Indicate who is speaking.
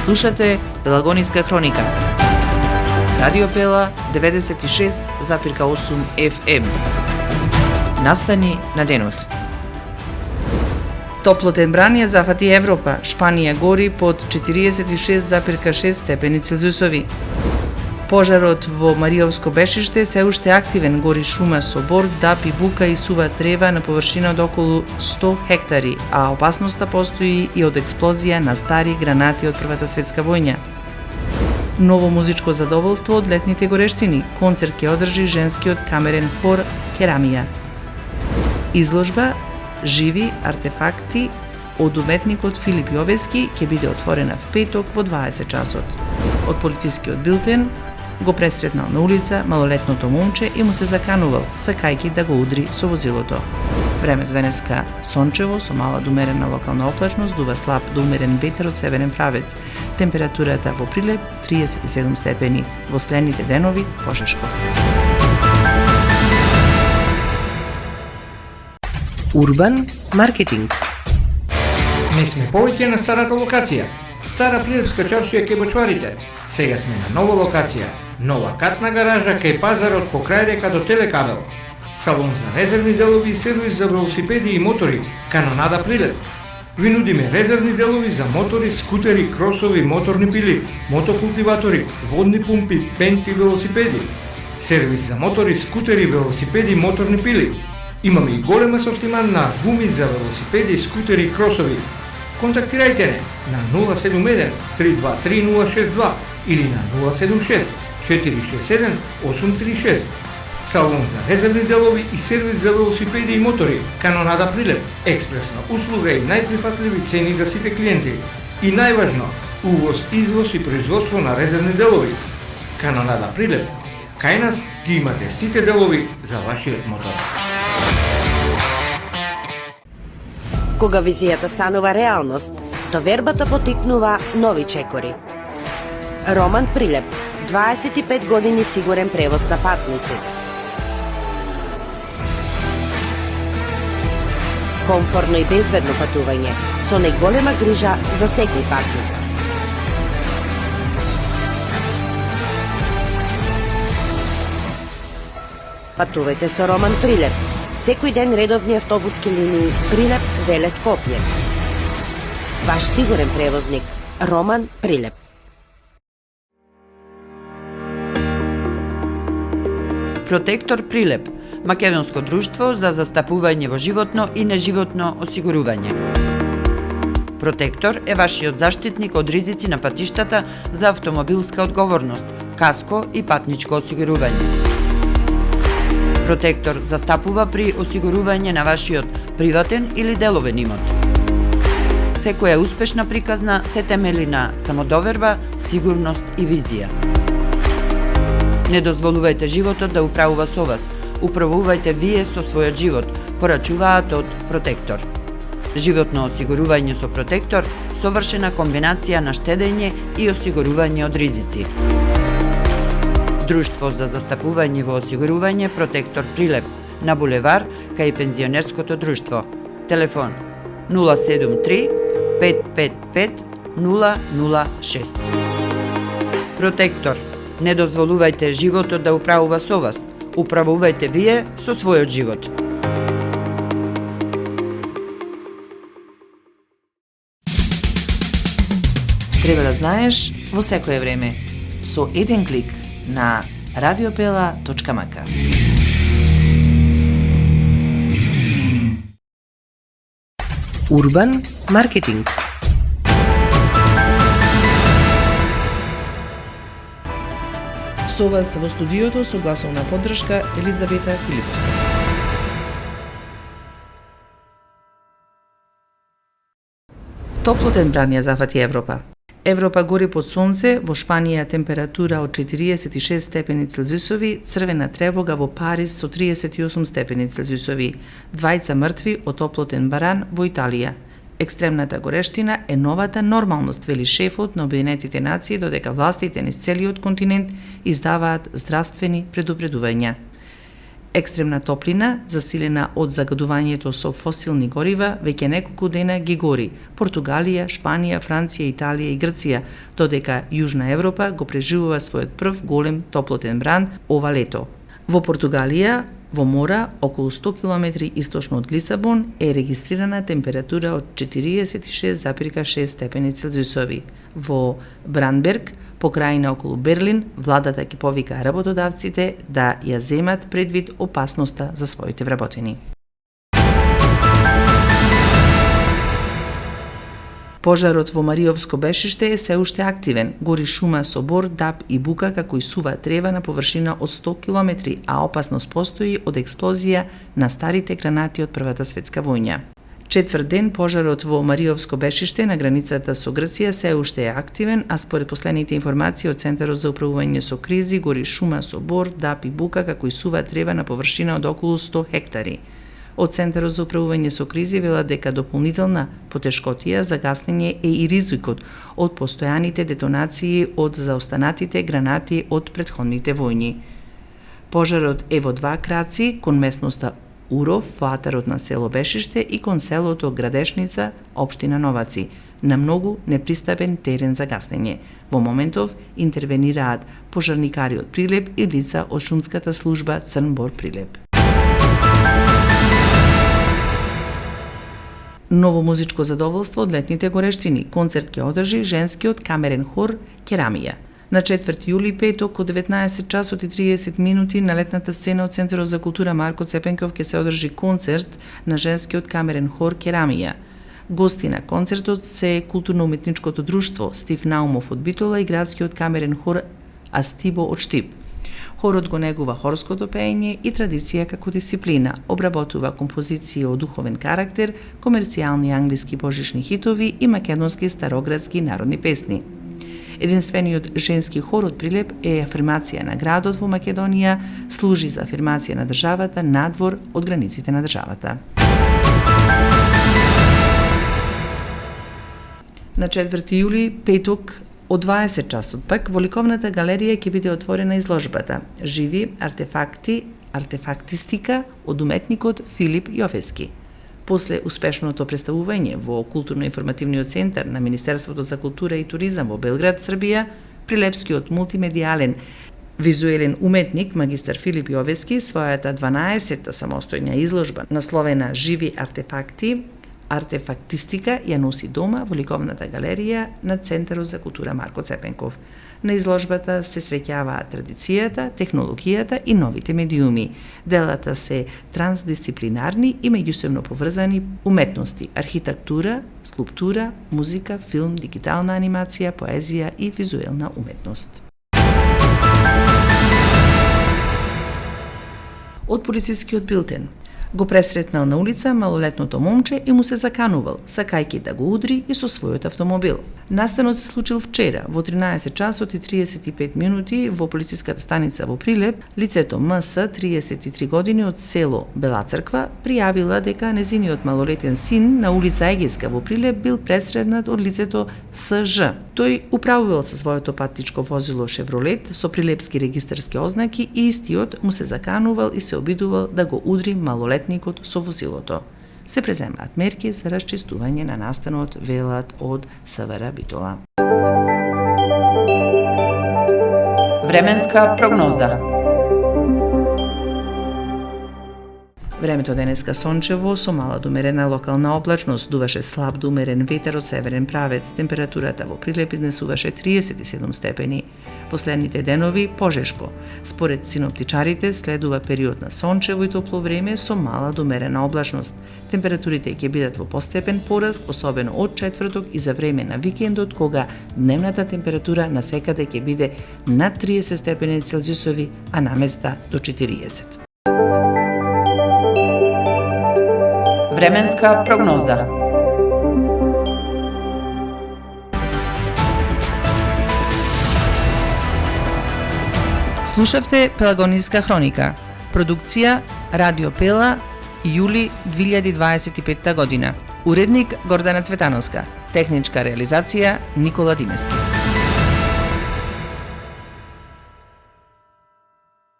Speaker 1: Слушате Пелагониска хроника. Радио Пела 96,8 FM. Настани на денот. Топлотен бран ја зафати Европа. Шпанија гори под 46,6 степени Целзиусови. Пожарот во Мариовско бешиште се уште активен, гори шума со бор, дап и бука и сува трева на површина од околу 100 хектари, а опасноста постои и од експлозија на стари гранати од Првата светска војна. Ново музичко задоволство од летните горештини. Концерт ќе одржи женскиот камерен хор Керамија. Изложба Живи артефакти од уметникот Филип Јовески ќе биде отворена в петок во 20 часот. Од полицискиот билтен го пресретнал на улица малолетното момче и му се заканувал, сакајќи да го удри со возилото. Времето денеска сончево со мала до умерена локална облачност, дува слаб до умерен ветер од северен правец. Температурата во Прилеп 37 степени, во следните денови пошешко. Урбан маркетинг.
Speaker 2: Не сме повеќе на старата локација. Стара Прилепска чаршија кај бочварите. Сега сме на нова локација. Нова катна гаража кај пазарот покрај река до Телекабел. Салон за резервни делови и сервис за велосипеди и мотори. Канонада Прилеп. Ви нудиме резервни делови за мотори, скутери, кросови, моторни пили, мотокултиватори, водни пумпи, пенти, велосипеди. Сервис за мотори, скутери, велосипеди, моторни пили. Имаме и голем асортиман на гуми за велосипеди, скутери и кросови. Контактирајте не на 071 323 062 или на 076 467 836. Салон за резервни делови и сервис за велосипеди и мотори. Канонада Прилеп. Експресна услуга и најприфатливи цени за сите клиенти. И најважно, увоз, извоз и производство на резервни делови. Канонада Прилеп. Кај нас ги имате сите делови за вашиот мотор.
Speaker 3: Кога визијата станува реалност, довербата потикнува нови чекори. Роман Прилеп, 25 години сигурен превоз на патници. Комфорно и безбедно патување, со најголема грижа за секој патник. Патувајте со Роман Прилеп. Секој ден редовни автобуски линии Прилеп, Велес, Скопје. Ваш сигурен превозник Роман Прилеп.
Speaker 4: Протектор Прилеп, македонско друштво за застапување во животно и неживотно осигурување. Протектор е вашиот заштитник од ризици на патиштата за автомобилска одговорност, каско и патничко осигурување. Протектор застапува при осигурување на вашиот приватен или деловен имот. Секоја успешна приказна се темели на самодоверба, сигурност и визија. Не дозволувајте животот да управува со вас. Управувајте вие со својот живот, порачуваат од Протектор. Животно осигурување со Протектор, совршена комбинација на штедење и осигурување од ризици. Друштво за застапување во осигурување Протектор Прилеп, на булевар кај пензионерското друштво. Телефон 073 555 006. Протектор. Не дозволувајте животот да управува со вас. Управувајте вие со својот живот.
Speaker 1: Треба да знаеш во секое време. Со еден клик на radiopela.mk. Урбан маркетинг. Со вас во студиото со гласовна поддршка Елизавета Филиповска. Топлотен бран ја зафати Европа. Европа гори под сонце, во Шпанија температура од 46 степени Целзиусови, црвена тревога во Париз со 38 степени Целзиусови, 2 мртви од топлотен баран во Италија. Екстремната горештина е новата нормалност, вели шефот на Обединетите нации, додека властите низ целиот континент издаваат здравствени предупредувања. Екстремна топлина, засилена од загадувањето со фосилни горива, веќе неколку дена ги гори Португалија, Шпанија, Франција, Италија и Грција, додека Јужна Европа го преживува својот прв голем топлотен бран ова лето. Во Португалија, во мора, околу 100 км источно од Лисабон, е регистрирана температура од 46,6 степени Целзиусови. Во Бранберг, покрајна околу Берлин, владата ќе повика работодавците да ја земат предвид опасноста за своите вработени. Пожарот во Мариовско бешиште е се уште активен. Гори шума со бор, даб и бука, како и сува трева на површина од 100 км, а опасност постои од експлозија на старите гранати од Првата светска војна. Четврт ден пожарот во Мариовско бешиште на границата со Грција се уште е активен, а според последните информации од Центарот за управување со кризи гори шума со бор, даб и бука, како и сува трева на површина од околу 100 хектари. Од Центарот за управување со кризи велат дека дополнителна потешкотија за гаснење е и ризикот од постојаните детонации од заостанатите гранати од претходните војни. Пожарот е во два краци кон местноста Уров, во атарот на село Бешиште и кон селото Градешница, општина Новаци, на многу непристапен терен за гаснење. Во моментов интервенираат пожарникари од Прилеп и лица од шумската служба Црн Бор Прилеп. Ново музичко задоволство од летните горештини. Концерт ќе одржи женскиот камерен хор Керамија. На 4 јули, петок, од 19 часот и 30 минути на летната сцена од Центарот за култура Марко Цепенков ќе се одржи концерт на женскиот камерен хор Керамија. Гости на концертот се културно-уметничкото друштво Стив Наумов од Битола и градскиот камерен хор Астибо од Штип. Хорот го негува хорското пеење и традиција како дисциплина, обработува композиции од духовен карактер, комерцијални англиски божишни хитови и македонски староградски народни песни. Единствениот женски хор од Прилеп е афирмација на градот во Македонија, служи за афирмација на државата надвор од границите на државата. На 4 јули, петок, од 20 часот пак во ликовната галерија ќе биде отворена изложбата Живи артефакти, артефактистика од уметникот Филип Јовески. После успешното представување во културно-информативниот центар на Министерството за култура и туризам во Белград, Србија, прилепскиот мултимедијален визуелен уметник магистар Филип Јовески својата 12-та самостојна изложба насловена Живи артефакти, артефактистика ја носи дома во ликовната галерија на Центарот за култура Марко Цепенков. На изложбата се среќаваат традицијата, технологијата и новите медиуми. Делата се трансдисциплинарни и меѓусебно поврзани уметности, архитектура, скулптура, музика, филм, дигитална анимација, поезија и визуелна уметност. Од полицискиот билтен. Го пресретнал на улица малолетното момче и му се заканувал, сакајќи да го удри и со својот автомобил. Настанот се случил вчера, во 13 часот и 35 минути во полициската станица во Прилеп. Лицето МС, 33 години, од село Бела Црква, пријавила дека незиниот малолетен син на улица Егеска во Прилеп бил пресретнат од лицето СЖ. Тој управувал со своето патничко возило Шевролет со прилепски регистарски ознаки и истиот му се заканувал и се обидувал да го удри малолетникот со возилото. Се преземаат мерки за расчистување на настанот, велат од СВР Битола.
Speaker 4: Временска прогноза.
Speaker 1: Времето денеска сончево со мала до умерена локална облачност, дуваше слаб до умерен ветер од северен правец. Температурата во Прилеп изнесуваше 37 степени. Последните денови пожешко. Според синоптичарите следува период на сончево и топло време со мала до умерена облачност. Температурите ќе бидат во постепен пораст, особено од четврток и за време на викендот, кога дневната температура насекаде ќе биде над 30 степени Целзиусови, а наместа до 40.
Speaker 4: Временска прогноза.
Speaker 1: Слушавте Пелагониска хроника. Продукција Радио Пела, јули 2025 година. Уредник Гордана Цветановска. Техничка реализација Никола Димески.